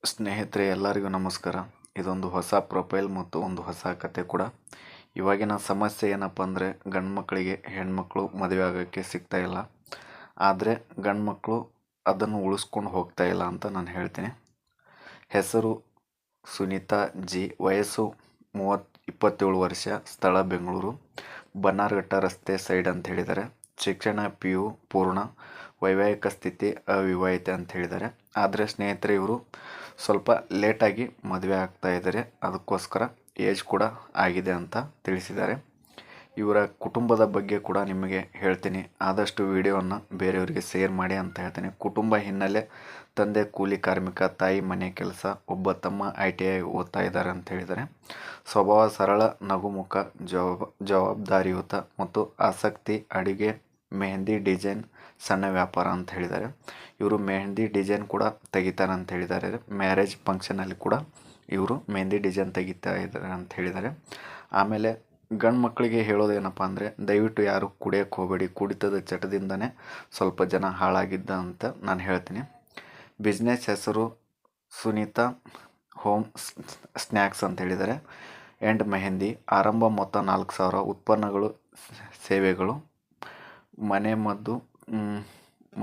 ಸ್ನೇಹಿತರೆ ಎಲ್ಲರಿಗೂ ನಮಸ್ಕಾರ. ಇದೊಂದು ಹೊಸ ಪ್ರೊಫೈಲ್ ಮತ್ತು ಒಂದು ಹೊಸ ಕತೆ ಕೂಡ. ಇವಾಗಿನ ಸಮಸ್ಯೆ ಏನಪ್ಪ ಅಂದರೆ ಗಂಡು ಮಕ್ಕಳಿಗೆ ಹೆಣ್ಮಕ್ಳು ಮದುವೆ ಆಗೋಕ್ಕೆ ಸಿಗ್ತಾ ಇಲ್ಲ. ಆದರೆ ಗಂಡು ಮಕ್ಕಳು ಅದನ್ನು ಉಳಿಸ್ಕೊಂಡು ಹೋಗ್ತಾ ಇಲ್ಲ ಅಂತ ನಾನು ಹೇಳ್ತೀನಿ. ಹೆಸರು ಸುನೀತಾ ಜಿ, ವಯಸ್ಸು 27 ವರ್ಷ, ಸ್ಥಳ ಬೆಂಗಳೂರು, ಬನ್ನಾರಘಟ್ಟ ರಸ್ತೆ ಸೈಡ್ ಅಂತ ಹೇಳಿದ್ದಾರೆ. ಶಿಕ್ಷಣ PU ಪೂರ್ಣ, ವೈವಾಹಿಕ ಸ್ಥಿತಿ ಅವಿವಾಹಿತ ಅಂತ ಹೇಳಿದ್ದಾರೆ. ಆದರೆ ಸ್ನೇಹಿತರೆ ಇವರು ಸ್ವಲ್ಪ ಲೇಟಾಗಿ ಮದುವೆ ಆಗ್ತಾ ಇದ್ದಾರೆ, ಅದಕ್ಕೋಸ್ಕರ ಏಜ್ ಕೂಡ ಆಗಿದೆ ಅಂತ ತಿಳಿಸಿದ್ದಾರೆ. ಇವರ ಕುಟುಂಬದ ಬಗ್ಗೆ ಕೂಡ ನಿಮಗೆ ಹೇಳ್ತೀನಿ. ಆದಷ್ಟು ವಿಡಿಯೋವನ್ನು ಬೇರೆಯವರಿಗೆ ಶೇರ್ ಮಾಡಿ ಅಂತ ಹೇಳ್ತೀನಿ. ಕುಟುಂಬ ಹಿನ್ನೆಲೆ: ತಂದೆ ಕೂಲಿ ಕಾರ್ಮಿಕ, ತಾಯಿ ಮನೆ ಕೆಲಸ, ಒಬ್ಬ ತಮ್ಮ ITI ಓದ್ತಾ ಇದ್ದಾರೆ ಅಂತ ಹೇಳಿದ್ದಾರೆ. ಸ್ವಭಾವ ಸರಳ, ನಗುಮುಖ, ಜವಾಬ್ದಾರಿಯುತ ಮತ್ತು ಆಸಕ್ತಿ ಅಡುಗೆ, ಮೆಹಂದಿ ಡಿಸೈನ್, ಸಣ್ಣ ವ್ಯಾಪಾರ ಅಂತ ಹೇಳಿದ್ದಾರೆ. ಇವರು ಮೆಹಂದಿ ಡಿಸೈನ್ ಕೂಡ ತೆಗಿತಾರೆ ಅಂತ ಹೇಳಿದ್ದಾರೆ. ಮ್ಯಾರೇಜ್ ಫಂಕ್ಷನಲ್ಲಿ ಕೂಡ ಇವರು ಮೆಹಂದಿ ಡಿಸೈನ್ ತೆಗಿತಾ ಇದ್ದಾರೆ ಅಂತ ಹೇಳಿದ್ದಾರೆ. ಆಮೇಲೆ ಗಂಡು ಮಕ್ಕಳಿಗೆ ಹೇಳೋದೇನಪ್ಪ ಅಂದರೆ, ದಯವಿಟ್ಟು ಯಾರು ಕುಡಿಯೋಕ್ಕೆ ಹೋಗಬೇಡಿ. ಕುಡಿತದ ಚಟದಿಂದನೇ ಸ್ವಲ್ಪ ಜನ ಹಾಳಾಗಿದ್ದ ಅಂತ ನಾನು ಹೇಳ್ತೀನಿ. ಬಿಸ್ನೆಸ್ ಹೆಸರು ಸುನೀತಾ ಹೋಮ್ ಸ್ನ್ಯಾಕ್ಸ್ ಅಂತ ಹೇಳಿದ್ದಾರೆ. ಎಂಡ್ ಮೆಹಂದಿ. ಆರಂಭ ಮೊತ್ತ 4,000. ಉತ್ಪನ್ನಗಳು ಸೇವೆಗಳು: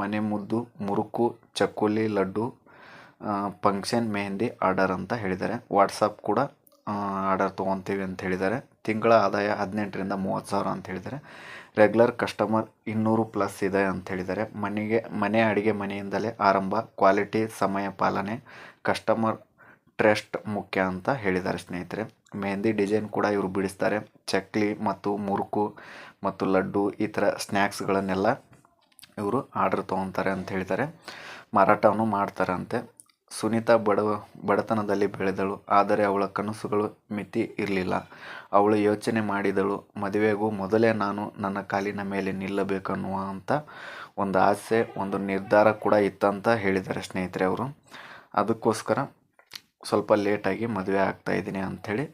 ಮನೆ ಮುದ್ದು, ಮುರುಕು, ಚಕ್ಕುಲಿ, ಲಡ್ಡು, ಫಂಕ್ಷನ್, ಮೆಹಂದಿ ಆರ್ಡರ್ ಅಂತ ಹೇಳಿದ್ದಾರೆ. ವಾಟ್ಸಪ್ ಕೂಡ ಆರ್ಡರ್ ತೊಗೊತೀವಿ ಅಂತ ಹೇಳಿದ್ದಾರೆ. ತಿಂಗಳ ಆದಾಯ 18,000 ರಿಂದ 30,000 ಅಂತ ಹೇಳಿದ್ದಾರೆ. ರೆಗ್ಯುಲರ್ ಕಸ್ಟಮರ್ 200+ ಇದೆ ಅಂತ ಹೇಳಿದ್ದಾರೆ. ಮನೆ ಅಡುಗೆ ಮನೆಯಿಂದಲೇ ಆರಂಭ. ಕ್ವಾಲಿಟಿ, ಸಮಯ ಪಾಲನೆ, ಕಸ್ಟಮರ್ ಟ್ರಸ್ಟ್ ಮುಖ್ಯ ಅಂತ ಹೇಳಿದ್ದಾರೆ ಸ್ನೇಹಿತರೆ. ಮೆಹಂದಿ ಡಿಸೈನ್ ಕೂಡ ಇವರು ಬಿಡಿಸ್ತಾರೆ. ಚಕ್ಲಿ ಮತ್ತು ಮುರುಕು ಮತ್ತು ಲಡ್ಡು ಈ ಥರ ಸ್ನ್ಯಾಕ್ಸ್ಗಳನ್ನೆಲ್ಲ ಇವರು ಆರ್ಡರ್ ತೊಗೊತಾರೆ ಅಂತ ಹೇಳಿದ್ದಾರೆ. ಮಾರಾಟವನ್ನು ಮಾಡ್ತಾರಂತೆ. ಸುನೀತಾ ಬಡತನದಲ್ಲಿ ಬೆಳೆದಳು, ಆದರೆ ಅವಳ ಕನಸುಗಳು ಮಿತಿ ಇರಲಿಲ್ಲ. ಅವಳು ಯೋಚನೆ ಮಾಡಿದಳು, ಮದುವೆಗೂ ಮೊದಲೇ ನಾನು ನನ್ನ ಕಾಲಿನ ಮೇಲೆ ನಿಲ್ಲಬೇಕನ್ನುವಂಥ ಒಂದು ಆಸೆ, ಒಂದು ನಿರ್ಧಾರ ಕೂಡ ಇತ್ತಂತ ಹೇಳಿದ್ದಾರೆ ಸ್ನೇಹಿತರೆ ಅವರು. ಅದಕ್ಕೋಸ್ಕರ ಸ್ವಲ್ಪ ಲೇಟಾಗಿ ಮದುವೆ ಆಗ್ತಾಯಿದ್ದೀನಿ ಅಂಥೇಳಿ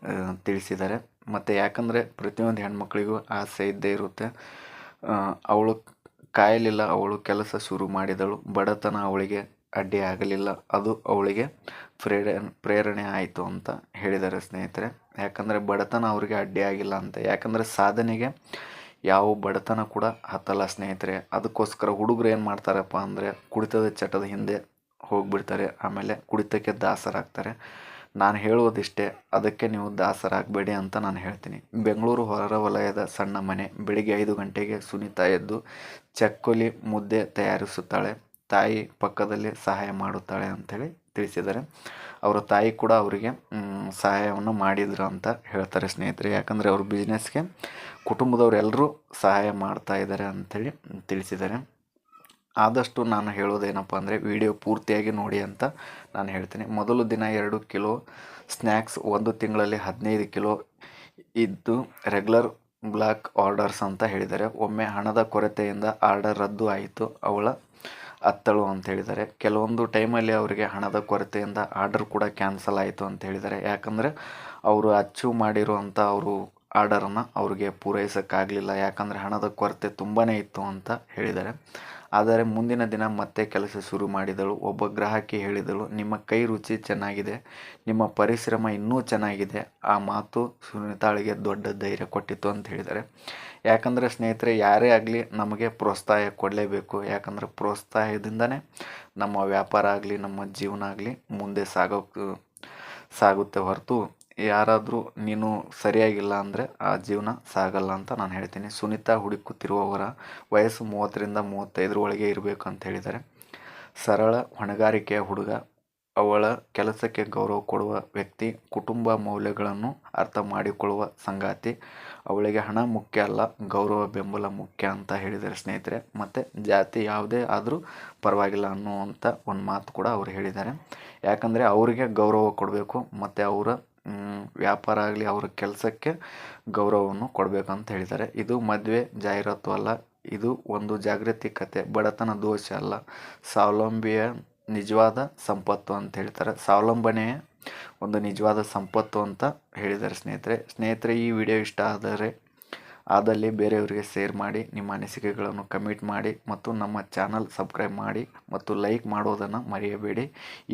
ತಿಳಿಸಿದ್ದಾರೆ. ಮತ್ತು ಯಾಕಂದರೆ ಪ್ರತಿಯೊಂದು ಹೆಣ್ಮಕ್ಳಿಗೂ ಆಸೆ ಇದ್ದೇ ಇರುತ್ತೆ. ಅವಳು ಕಾಯಲಿಲ್ಲ, ಅವಳು ಕೆಲಸ ಶುರು ಮಾಡಿದಳು. ಬಡತನ ಅವಳಿಗೆ ಅಡ್ಡಿ ಆಗಲಿಲ್ಲ, ಅದು ಅವಳಿಗೆ ಪ್ರೇರಣೆ ಆಯಿತು ಅಂತ ಹೇಳಿದ್ದಾರೆ ಸ್ನೇಹಿತರೆ. ಯಾಕಂದರೆ ಬಡತನ ಅವರಿಗೆ ಅಡ್ಡಿ ಆಗಿಲ್ಲ ಅಂತ. ಯಾಕಂದರೆ ಸಾಧನೆಗೆ ಯಾವ ಬಡತನ ಕೂಡ ಹತ್ತಲ್ಲ ಸ್ನೇಹಿತರೆ. ಅದಕ್ಕೋಸ್ಕರ ಹುಡುಗರು ಏನು ಮಾಡ್ತಾರಪ್ಪ ಅಂದರೆ, ಕುಡಿತದ ಚಟದ ಹಿಂದೆ ಹೋಗಿಬಿಡ್ತಾರೆ. ಆಮೇಲೆ ಕುಡಿತಕ್ಕೆ ದಾಸರಾಗ್ತಾರೆ. ನಾನು ಹೇಳುವುದಿಷ್ಟೇ, ಅದಕ್ಕೆ ನೀವು ದಾಸರಾಗಬೇಡಿ ಅಂತ ನಾನು ಹೇಳ್ತೀನಿ. ಬೆಂಗಳೂರು ಹೊರವಲಯದ ಸಣ್ಣ ಮನೆ. ಬೆಳಿಗ್ಗೆ 5 ಗಂಟೆಗೆ ಸುನೀತಾ ಎದ್ದು ಚಕ್ಕುಲಿ ಮುದ್ದೆ ತಯಾರಿಸುತ್ತಾಳೆ. ತಾಯಿ ಪಕ್ಕದಲ್ಲಿ ಸಹಾಯ ಮಾಡುತ್ತಾಳೆ ಅಂಥೇಳಿ ತಿಳಿಸಿದ್ದಾರೆ. ಅವರ ತಾಯಿ ಕೂಡ ಅವರಿಗೆ ಸಹಾಯವನ್ನು ಮಾಡಿದರು ಅಂತ ಹೇಳ್ತಾರೆ ಸ್ನೇಹಿತರೆ. ಯಾಕಂದರೆ ಅವ್ರ ಬಿಸ್ನೆಸ್ಗೆ ಕುಟುಂಬದವರೆಲ್ಲರೂ ಸಹಾಯ ಮಾಡ್ತಾ ಇದ್ದಾರೆ ಅಂಥೇಳಿ ತಿಳಿಸಿದ್ದಾರೆ. ಆದಷ್ಟು ನಾನು ಹೇಳೋದೇನಪ್ಪ ಅಂದರೆ, ವಿಡಿಯೋ ಪೂರ್ತಿಯಾಗಿ ನೋಡಿ ಅಂತ ನಾನು ಹೇಳ್ತೀನಿ. ಮೊದಲು ದಿನ 2 ಕಿಲೋ ಸ್ನ್ಯಾಕ್ಸ್, 1 ತಿಂಗಳಲ್ಲಿ 15 ಕಿಲೋ ಇದ್ದು ರೆಗ್ಯುಲರ್ ಬ್ಲಾಕ್ ಆರ್ಡರ್ಸ್ ಅಂತ ಹೇಳಿದ್ದಾರೆ. ಒಮ್ಮೆ ಹಣದ ಕೊರತೆಯಿಂದ ಆರ್ಡರ್ ರದ್ದು ಆಯಿತು, ಅವಳ ಅತ್ತಳು ಅಂತ ಹೇಳಿದ್ದಾರೆ. ಕೆಲವೊಂದು ಟೈಮಲ್ಲಿ ಅವರಿಗೆ ಹಣದ ಕೊರತೆಯಿಂದ ಆರ್ಡರ್ ಕೂಡ ಕ್ಯಾನ್ಸಲ್ ಆಯಿತು ಅಂತ ಹೇಳಿದ್ದಾರೆ. ಯಾಕಂದರೆ ಅವರು ಅಚೀವ್ ಮಾಡಿರುವಂಥ ಅವರು ಆರ್ಡರನ್ನು ಅವ್ರಿಗೆ ಪೂರೈಸೋಕ್ಕಾಗಲಿಲ್ಲ. ಯಾಕಂದರೆ ಹಣದ ಕೊರತೆ ತುಂಬಾ ಇತ್ತು ಅಂತ ಹೇಳಿದ್ದಾರೆ. ಆದರೆ ಮುಂದಿನ ದಿನ ಮತ್ತೆ ಕೆಲಸ ಶುರು ಮಾಡಿದಳು. ಒಬ್ಬ ಗ್ರಾಹಕಿ ಹೇಳಿದಳು, ನಿಮ್ಮ ಕೈ ರುಚಿ ಚೆನ್ನಾಗಿದೆ, ನಿಮ್ಮ ಪರಿಶ್ರಮ ಇನ್ನೂ ಚೆನ್ನಾಗಿದೆ. ಆ ಮಾತು ಸುನೀತಾಳಿಗೆ ದೊಡ್ಡ ಧೈರ್ಯ ಕೊಟ್ಟಿತ್ತು ಅಂತ ಹೇಳಿದ್ದಾರೆ. ಯಾಕಂದರೆ ಸ್ನೇಹಿತರೆ, ಯಾರೇ ಆಗಲಿ ನಮಗೆ ಪ್ರೋತ್ಸಾಹ ಕೊಡಲೇಬೇಕು. ಯಾಕಂದರೆ ಪ್ರೋತ್ಸಾಹದಿಂದನೇ ನಮ್ಮ ವ್ಯಾಪಾರ ಆಗಲಿ, ನಮ್ಮ ಜೀವನ ಆಗಲಿ ಮುಂದೆ ಸಾಗುತ್ತೆ ಹೊರತು ಯಾರಾದರೂ ನೀನು ಸರಿಯಾಗಿಲ್ಲ ಅಂದರೆ ಆ ಜೀವನ ಸಾಗಲ್ಲ ಅಂತ ನಾನು ಹೇಳ್ತೀನಿ. ಸುನೀತಾ ಹುಡುಕುತ್ತಿರುವವರ ವಯಸ್ಸು 30 ರಿಂದ 35 ಒಳಗೆ ಇರಬೇಕು ಅಂತ ಹೇಳಿದ್ದಾರೆ. ಸರಳ ಹೊಣೆಗಾರಿಕೆಯ ಹುಡುಗ, ಅವಳ ಕೆಲಸಕ್ಕೆ ಗೌರವ ಕೊಡುವ ವ್ಯಕ್ತಿ, ಕುಟುಂಬ ಮೌಲ್ಯಗಳನ್ನು ಅರ್ಥ ಮಾಡಿಕೊಳ್ಳುವ ಸಂಗಾತಿ. ಅವಳಿಗೆ ಹಣ ಮುಖ್ಯ ಅಲ್ಲ, ಗೌರವ ಬೆಂಬಲ ಮುಖ್ಯ ಅಂತ ಹೇಳಿದ್ದಾರೆ ಸ್ನೇಹಿತರೆ. ಮತ್ತು ಜಾತಿ ಯಾವುದೇ ಆದರೂ ಪರವಾಗಿಲ್ಲ ಅನ್ನುವಂಥ ಒಂದು ಮಾತು ಕೂಡ ಅವರು ಹೇಳಿದ್ದಾರೆ. ಯಾಕಂದರೆ ಅವರಿಗೆ ಗೌರವ ಕೊಡಬೇಕು ಮತ್ತು ಅವರ ವ್ಯಾಪಾರ ಆಗಲಿ, ಅವ್ರ ಕೆಲಸಕ್ಕೆ ಗೌರವವನ್ನು ಕೊಡಬೇಕಂತ ಹೇಳಿದ್ದಾರೆ. ಇದು ಮದುವೆ ಜಾಹೀರಾತು ಅಲ್ಲ, ಇದು ಒಂದು ಜಾಗೃತಿ ಕತೆ. ಬಡತನ ದೋಷ ಅಲ್ಲ, ಸ್ವಾವಲಂಬಿಯ ನಿಜವಾದ ಸಂಪತ್ತು ಅಂತ ಹೇಳ್ತಾರೆ. ಸ್ವಾವಲಂಬನೆಯೇ ಒಂದು ನಿಜವಾದ ಸಂಪತ್ತು ಅಂತ ಹೇಳಿದ್ದಾರೆ ಸ್ನೇಹಿತರೆ. ಈ ವಿಡಿಯೋ ಇಷ್ಟ ಆದರೆ ಆದಲ್ಲಿ ಬೇರೆಯವರಿಗೆ ಶೇರ್ ಮಾಡಿ, ನಿಮ್ಮ ಅನಿಸಿಕೆಗಳನ್ನು ಕಮೆಂಟ್ ಮಾಡಿ ಮತ್ತು ನಮ್ಮ ಚಾನಲ್ ಸಬ್ಸ್ಕ್ರೈಬ್ ಮಾಡಿ ಮತ್ತು ಲೈಕ್ ಮಾಡೋದನ್ನು ಮರೆಯಬೇಡಿ.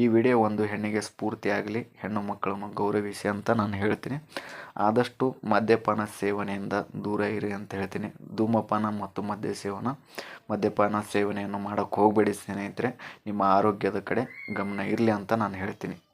ಈ ವಿಡಿಯೋ ಒಂದು ಹೆಣ್ಣಿಗೆ ಸ್ಫೂರ್ತಿಯಾಗಲಿ, ಹೆಣ್ಣು ಮಕ್ಕಳನ್ನು ಗೌರವಿಸಿ ಅಂತ ನಾನು ಹೇಳ್ತೀನಿ. ಆದಷ್ಟು ಮದ್ಯಪಾನ ಸೇವನೆಯಿಂದ ದೂರ ಇರಿ ಅಂತ ಹೇಳ್ತೀನಿ. ಧೂಮಪಾನ ಮತ್ತು ಮದ್ಯಪಾನ ಸೇವನೆಯನ್ನು ಮಾಡೋಕ್ಕೆ ಹೋಗಬೇಡಿ ಸ್ನೇಹಿತರೆ. ನಿಮ್ಮ ಆರೋಗ್ಯದ ಕಡೆ ಗಮನ ಇರಲಿ ಅಂತ ನಾನು ಹೇಳ್ತೀನಿ.